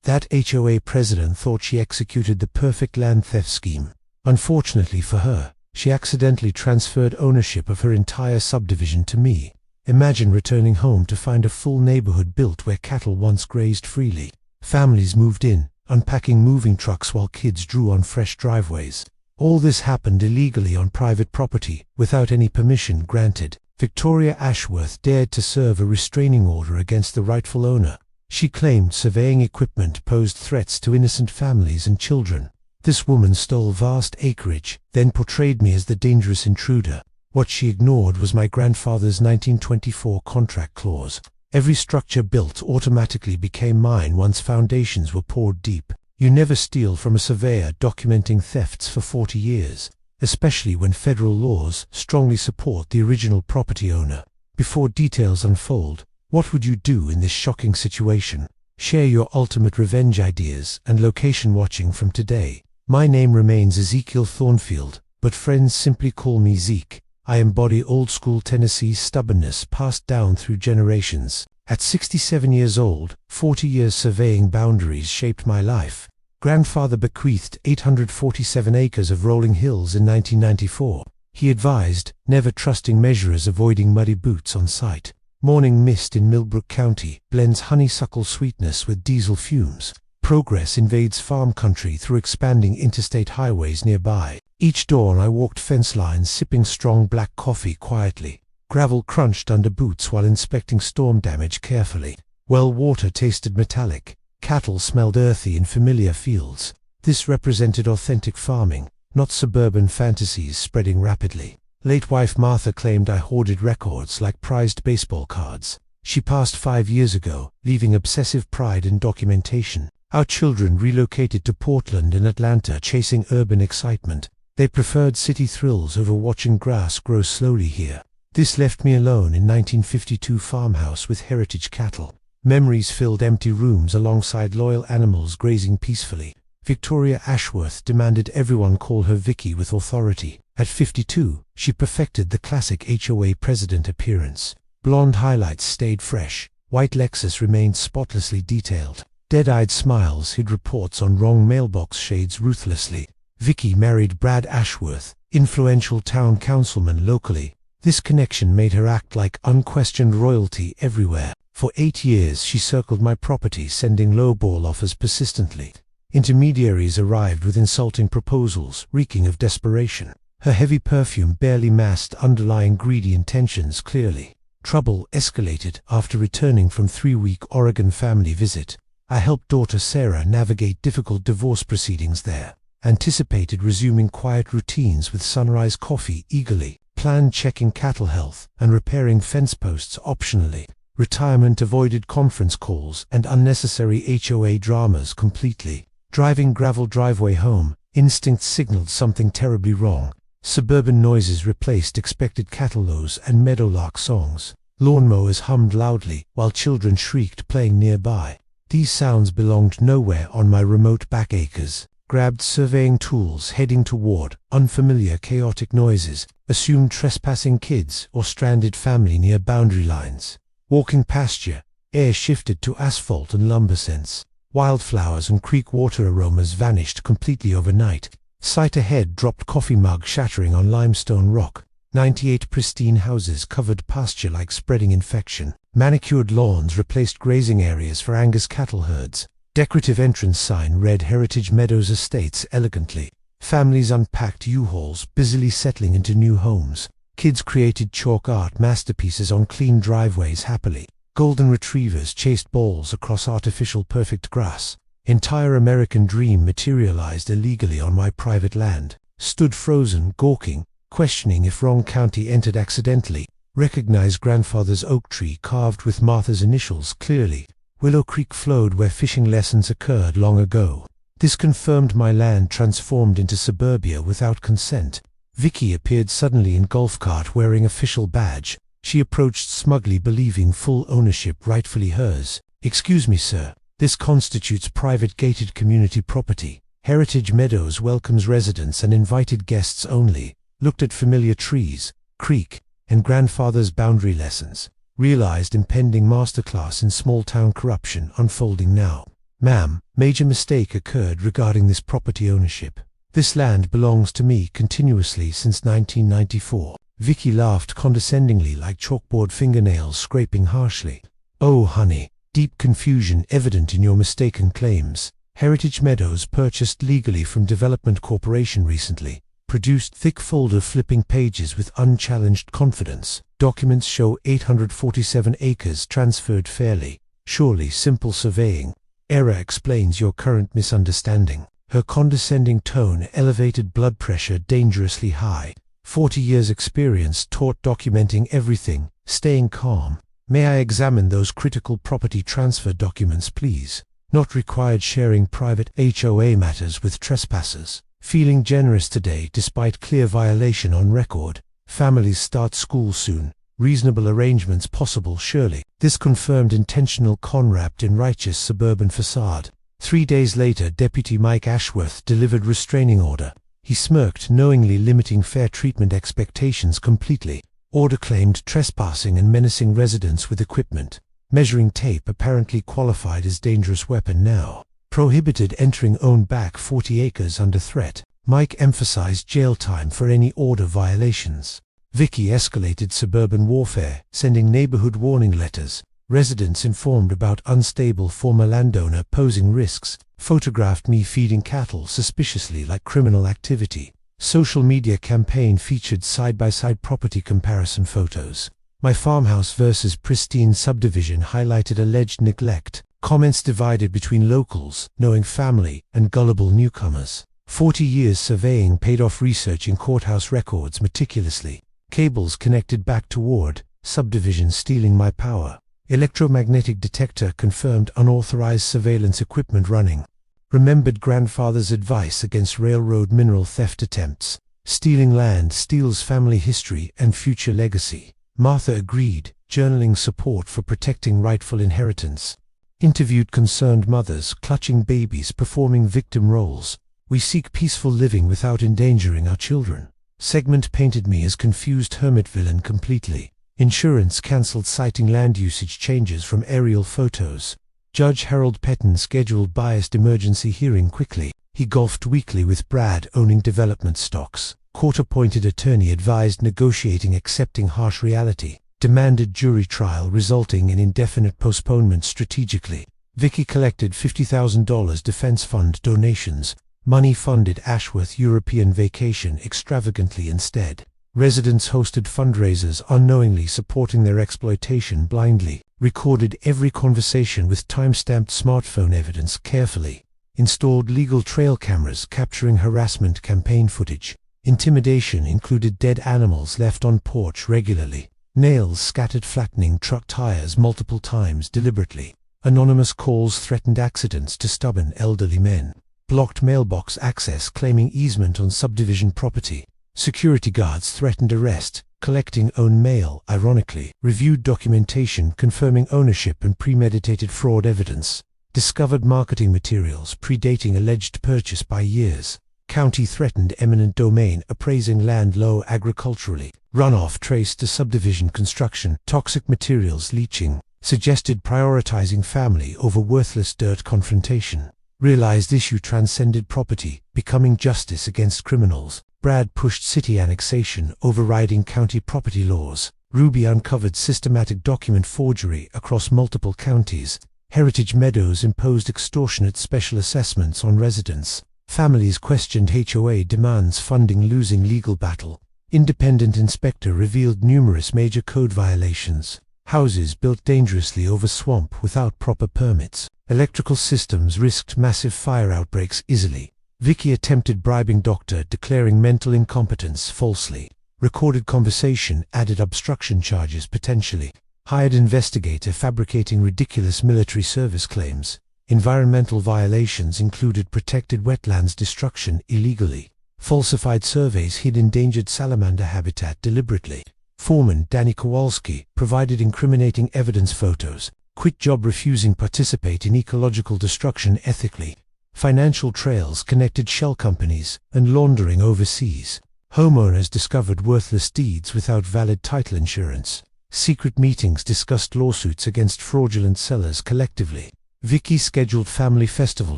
That HOA president thought she executed the perfect land theft scheme. Unfortunately for her, she accidentally transferred ownership of her entire subdivision to me. Imagine returning home to find a full neighborhood built where cattle once grazed freely. Families moved in, unpacking moving trucks while kids drew on fresh driveways. All this happened illegally on private property, without any permission granted. Victoria Ashworth dared to serve a restraining order against the rightful owner. She claimed surveying equipment posed threats to innocent families and children. This woman stole vast acreage, then portrayed me as the dangerous intruder. What she ignored was my grandfather's 1924 contract clause. Every structure built automatically became mine once foundations were poured deep. You never steal from a surveyor documenting thefts for 40 years, especially when federal laws strongly support the original property owner. Before details unfold, what would you do in this shocking situation? Share your ultimate revenge ideas and location watching from today. My name remains Zeke Thornfield, but friends simply call me Zeke. I embody old-school Tennessee stubbornness passed down through generations. At 67 years old, 40 years surveying boundaries shaped my life. Grandfather bequeathed 847 acres of rolling hills in 1994. He advised, never trusting measurers avoiding muddy boots on site. Morning mist in Millbrook County blends honeysuckle sweetness with diesel fumes. Progress invades farm country through expanding interstate highways nearby. Each dawn I walked fence lines sipping strong black coffee quietly. Gravel crunched under boots while inspecting storm damage carefully. Well water tasted metallic. Cattle smelled earthy in familiar fields. This represented authentic farming, not suburban fantasies spreading rapidly. Late wife Martha claimed I hoarded records like prized baseball cards. She passed 5 years ago, leaving obsessive pride in documentation. Our children relocated to Portland and Atlanta chasing urban excitement. They preferred city thrills over watching grass grow slowly here. This left me alone in 1952 farmhouse with heritage cattle. Memories filled empty rooms alongside loyal animals grazing peacefully. Victoria Ashworth demanded everyone call her Vicky with authority. At 52, she perfected the classic HOA president appearance. Blonde highlights stayed fresh. White Lexus remained spotlessly detailed. Dead-eyed smiles hid reports on wrong mailbox shades ruthlessly. Vicky married Brad Ashworth, influential town councilman locally. This connection made her act like unquestioned royalty everywhere. For 8 years she circled my property, sending lowball offers persistently. Intermediaries arrived with insulting proposals, reeking of desperation. Her heavy perfume barely masked underlying greedy intentions clearly. Trouble escalated after returning from 3-week Oregon family visit. I helped daughter Sarah navigate difficult divorce proceedings there. Anticipated resuming quiet routines with sunrise coffee eagerly. Planned checking cattle health and repairing fence posts optionally. Retirement avoided conference calls and unnecessary HOA dramas completely. Driving gravel driveway home, instinct signaled something terribly wrong. Suburban noises replaced expected cattle lows and meadowlark songs. Lawnmowers hummed loudly while children shrieked playing nearby. These sounds belonged nowhere on my remote back acres. Grabbed surveying tools heading toward unfamiliar chaotic noises, assumed trespassing kids or stranded family near boundary lines. Walking pasture, air shifted to asphalt and lumber scents. Wildflowers and creek water aromas vanished completely overnight. Sight ahead dropped coffee mug shattering on limestone rock. 98 pristine houses covered pasture like spreading infection. Manicured lawns replaced grazing areas for Angus cattle herds. Decorative entrance sign read Heritage Meadows Estates elegantly. Families unpacked U-Hauls, busily settling into new homes. Kids created chalk art masterpieces on clean driveways happily. Golden retrievers chased balls across artificial perfect grass. Entire American dream materialized illegally on my private land. Stood frozen, gawking, questioning if wrong county entered accidentally. Recognized grandfather's oak tree carved with Martha's initials clearly. Willow Creek flowed where fishing lessons occurred long ago. This confirmed my land transformed into suburbia without consent. Vicky appeared suddenly in golf cart wearing official badge. She approached smugly believing full ownership rightfully hers. "Excuse me, sir. This constitutes private gated community property. Heritage Meadows welcomes residents and invited guests only." Looked at familiar trees, creek, and grandfather's boundary lessons. Realized impending masterclass in small-town corruption unfolding now. "Ma'am, major mistake occurred regarding this property ownership. This land belongs to me continuously since 1994. Vicky laughed condescendingly like chalkboard fingernails scraping harshly. "Oh, honey, deep confusion evident in your mistaken claims. Heritage Meadows purchased legally from Development Corporation recently. Produced thick folder flipping pages with unchallenged confidence. Documents show 847 acres transferred fairly. Surely simple surveying. Error explains your current misunderstanding." Her condescending tone elevated blood pressure dangerously high. 40 years experience taught documenting everything, staying calm. "May I examine those critical property transfer documents, please? Not required sharing private HOA matters with trespassers. Feeling generous today despite clear violation on record. Families start school soon. Reasonable arrangements possible surely." This confirmed intentional con wrapped in righteous suburban facade. 3 days later, Deputy Mike Ashworth delivered restraining order. He smirked, knowingly limiting fair treatment expectations completely. Order claimed trespassing and menacing residents with equipment. Measuring tape apparently qualified as dangerous weapon now. Prohibited entering own back 40 acres under threat. Mike emphasized jail time for any order violations. Vicky escalated suburban warfare, sending neighborhood warning letters. Residents informed about unstable former landowner posing risks. Photographed me feeding cattle suspiciously like criminal activity. Social media campaign featured side-by-side property comparison photos. My farmhouse versus pristine subdivision highlighted alleged neglect. Comments divided between locals, knowing family, and gullible newcomers. 40 years surveying paid off, researching courthouse records meticulously. Cables connected back to ward, subdivision stealing my power. Electromagnetic detector confirmed unauthorized surveillance equipment running. Remembered grandfather's advice against railroad mineral theft attempts. Stealing land steals family history and future legacy. Martha agreed, journaling support for protecting rightful inheritance. Interviewed concerned mothers clutching babies performing victim roles. We seek peaceful living without endangering our children. Segment painted me as confused hermit villain completely. Insurance cancelled citing land usage changes from aerial photos. Judge Harold Petton scheduled biased emergency hearing quickly. He golfed weekly with Brad owning development stocks. Court-appointed attorney advised negotiating accepting harsh reality. Demanded jury trial resulting in indefinite postponement strategically. Vicky collected $50,000 defense fund donations. Money funded Ashworth European vacation extravagantly instead. Residents hosted fundraisers unknowingly supporting their exploitation blindly. Recorded every conversation with time-stamped smartphone evidence carefully. Installed legal trail cameras capturing harassment campaign footage. Intimidation included dead animals left on porch regularly. Nails scattered flattening truck tires multiple times deliberately. Anonymous calls threatened accidents to stubborn elderly men. Blocked mailbox access claiming easement on subdivision property. Security guards threatened arrest, collecting own mail, ironically. Reviewed documentation confirming ownership and premeditated fraud evidence. Discovered marketing materials predating alleged purchase by years. County threatened eminent domain appraising land low agriculturally. Runoff traced to subdivision construction. Toxic materials leaching. Suggested prioritizing family over worthless dirt confrontation. Realized issue transcended property, becoming justice against criminals. Brad pushed city annexation, overriding county property laws. Ruby uncovered systematic document forgery across multiple counties. Heritage Meadows imposed extortionate special assessments on residents. Families questioned HOA demands funding losing legal battle. Independent inspector revealed numerous major code violations. Houses built dangerously over swamp without proper permits. Electrical systems risked massive fire outbreaks easily. Vicky attempted bribing doctor declaring mental incompetence falsely. Recorded conversation added obstruction charges potentially. Hired investigator fabricating ridiculous military service claims. Environmental violations included protected wetlands destruction illegally. Falsified surveys hid endangered salamander habitat deliberately. Foreman Danny Kowalski provided incriminating evidence photos. Quit job refusing participate in ecological destruction ethically. Financial trails connected shell companies and laundering overseas. Homeowners discovered worthless deeds without valid title insurance. Secret meetings discussed lawsuits against fraudulent sellers collectively. Vicky scheduled family festival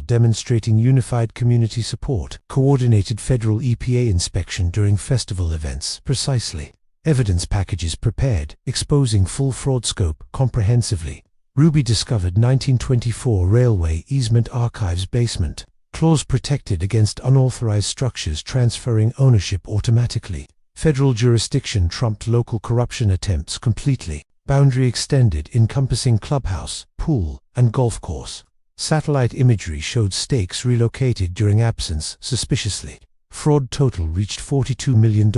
demonstrating unified community support. Coordinated federal EPA inspection during festival events. Precisely. Evidence packages prepared, exposing full fraud scope comprehensively. Ruby discovered 1924 railway easement archives basement. Clause protected against unauthorized structures transferring ownership automatically. Federal jurisdiction trumped local corruption attempts completely. Boundary extended, encompassing clubhouse, pool, and golf course. Satellite imagery showed stakes relocated during absence suspiciously. Fraud total reached $42 million.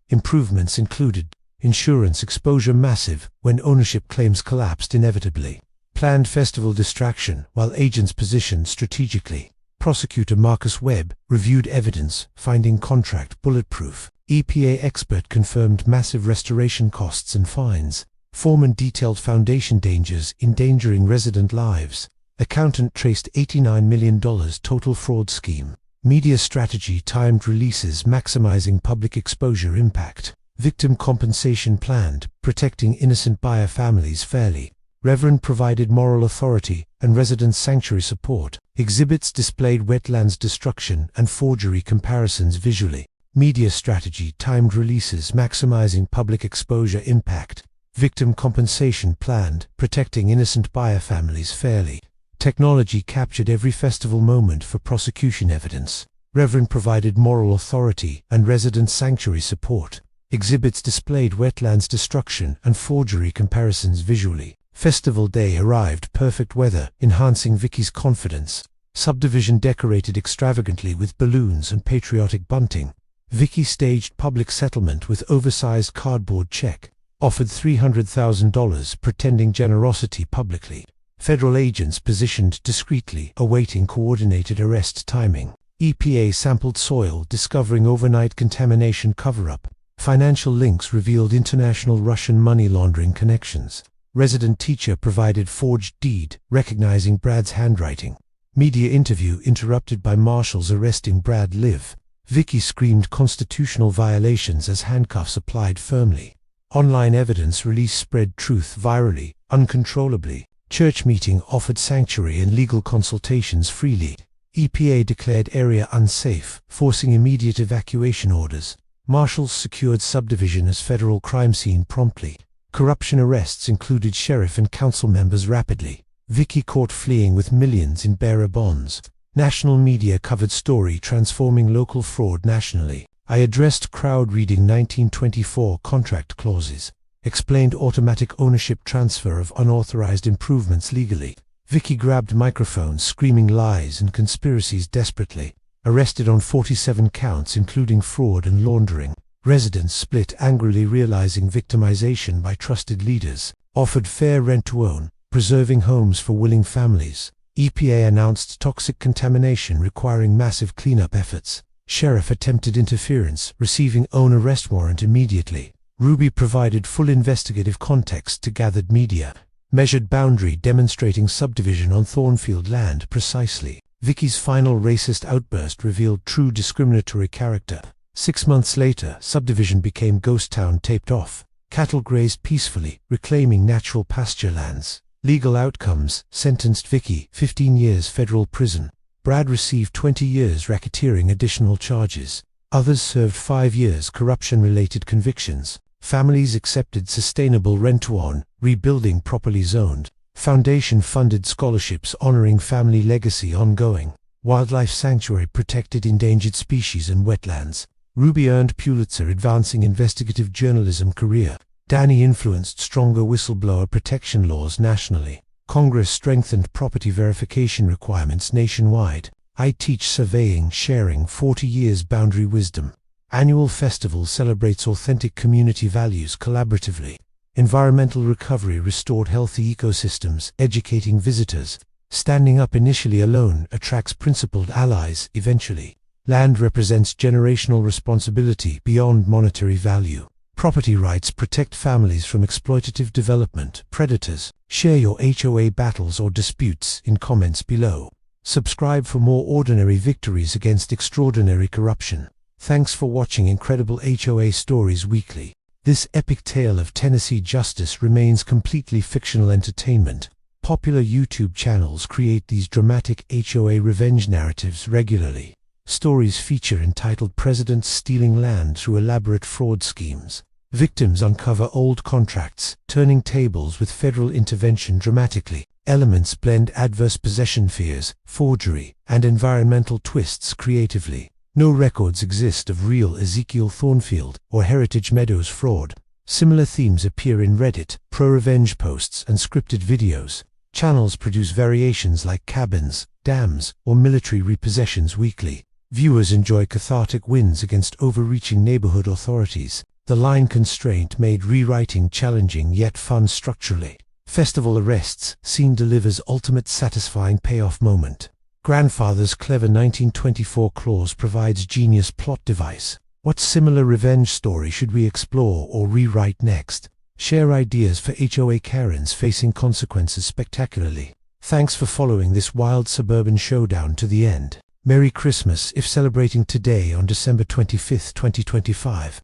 Improvements included insurance exposure massive when ownership claims collapsed inevitably. Planned festival distraction while agents positioned strategically. Prosecutor Marcus Webb reviewed evidence, finding contract bulletproof. EPA expert confirmed massive restoration costs and fines. Foreman detailed foundation dangers endangering resident lives. Accountant traced $89 million total fraud scheme. Media strategy timed releases maximizing public exposure impact. Victim compensation planned, protecting innocent buyer families fairly. Reverend provided moral authority and resident sanctuary support. Exhibits displayed wetlands destruction and forgery comparisons visually. Media strategy timed releases maximizing public exposure impact. Victim compensation planned, protecting innocent buyer families fairly. Technology captured every festival moment for prosecution evidence. Reverend provided moral authority and resident sanctuary support. Exhibits displayed wetlands destruction and forgery comparisons visually. Festival day arrived, perfect weather, enhancing Vicky's confidence. Subdivision decorated extravagantly with balloons and patriotic bunting. Vicky staged public settlement with oversized cardboard check. Offered $300,000 pretending generosity publicly. Federal agents positioned discreetly, awaiting coordinated arrest timing. EPA sampled soil, discovering overnight contamination cover-up. Financial links revealed international Russian money laundering connections. Resident teacher provided forged deed, recognizing Brad's handwriting. Media interview interrupted by marshals arresting Brad Live. Vicky screamed constitutional violations as handcuffs applied firmly. Online evidence release spread truth virally, uncontrollably. Church meeting offered sanctuary and legal consultations freely. EPA declared area unsafe, forcing immediate evacuation orders. Marshals secured subdivision as federal crime scene promptly. Corruption arrests included sheriff and council members rapidly. Vicky caught fleeing with millions in bearer bonds. National media covered story transforming local fraud nationally. I addressed crowd reading 1924 contract clauses. Explained automatic ownership transfer of unauthorized improvements legally. Vicky grabbed microphones screaming lies and conspiracies desperately. Arrested on 47 counts including fraud and laundering. Residents split angrily realizing victimization by trusted leaders. Offered fair rent to own, preserving homes for willing families. EPA announced toxic contamination requiring massive cleanup efforts. Sheriff attempted interference, receiving own arrest warrant immediately. Ruby provided full investigative context to gathered media. Measured boundary demonstrating subdivision on Thornfield land precisely. Vicky's final racist outburst revealed true discriminatory character. 6 months later, subdivision became ghost town taped off. Cattle grazed peacefully, reclaiming natural pasture lands. Legal outcomes, sentenced Vicky, 15 years federal prison. Brad received 20 years racketeering additional charges. Others served 5 years corruption-related convictions. Families accepted sustainable rent-to-own, rebuilding properly zoned. Foundation-funded scholarships honoring family legacy ongoing. Wildlife sanctuary protected endangered species and wetlands. Ruby earned Pulitzer advancing investigative journalism career. Danny influenced stronger whistleblower protection laws nationally. Congress strengthened property verification requirements nationwide. I teach surveying, sharing 40 years boundary wisdom. Annual festival celebrates authentic community values collaboratively. Environmental recovery restored healthy ecosystems, educating visitors. Standing up initially alone attracts principled allies eventually. Land represents generational responsibility beyond monetary value. Property rights protect families from exploitative development, predators. Share your HOA battles or disputes in comments below. Subscribe for more ordinary victories against extraordinary corruption. Thanks for watching Incredible HOA Stories Weekly. This epic tale of Tennessee justice remains completely fictional entertainment. Popular YouTube channels create these dramatic HOA revenge narratives regularly. Stories feature entitled "Presidents Stealing Land Through Elaborate Fraud Schemes." Victims uncover old contracts, turning tables with federal intervention dramatically. Elements blend adverse possession fears, forgery, and environmental twists creatively. No records exist of real Zeke Thornfield or Heritage Meadows fraud. Similar themes appear in Reddit, pro-revenge posts, and scripted videos. Channels produce variations like cabins, dams, or military repossessions weekly. Viewers enjoy cathartic wins against overreaching neighborhood authorities. The line constraint made rewriting challenging yet fun structurally. Festival arrests, scene delivers ultimate satisfying payoff moment. Grandfather's clever 1924 clause provides genius plot device. What similar revenge story should we explore or rewrite next? Share ideas for HOA Karens facing consequences spectacularly. Thanks for following this wild suburban showdown to the end. Merry Christmas if celebrating today on December 25, 2025.